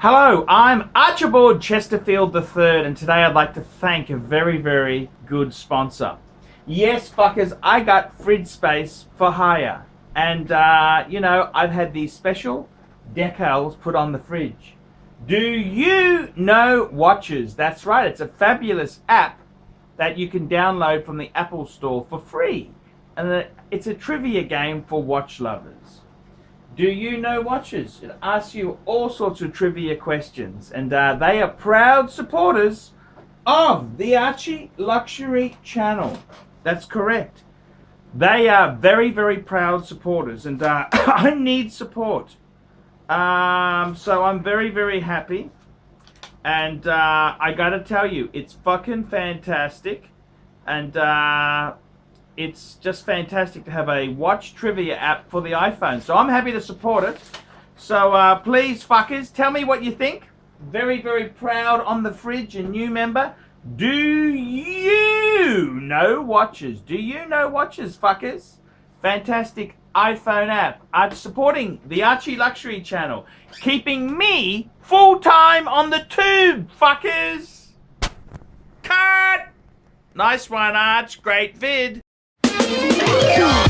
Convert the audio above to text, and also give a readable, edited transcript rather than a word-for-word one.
Hello, I'm Archibald Chesterfield III, and today I'd like to thank a very, very good sponsor. Yes, fuckers, I got fridge space for hire. And, I've had these special decals put on the fridge. Do you know Watches? That's right, it's a fabulous app that you can download from the Apple Store for free. And it's a trivia game for watch lovers. Do you know Watches? It asks you all sorts of trivia questions, and they are proud supporters of the ArchieLuxury channel. That's correct. They are very, very proud supporters, and I need support. So I'm very, very happy, and I gotta tell you, it's fucking fantastic, and it's just fantastic to have a watch trivia app for the iPhone. So I'm happy to support it. So please, fuckers, tell me what you think. Very, very proud on the fridge, a new member. Do you know Watches? Do you know Watches, fuckers? Fantastic iPhone app. Supporting the ArchieLuxury channel. Keeping me full-time on the tube, fuckers. Cut! Nice one, Arch. Great vid. Yeah.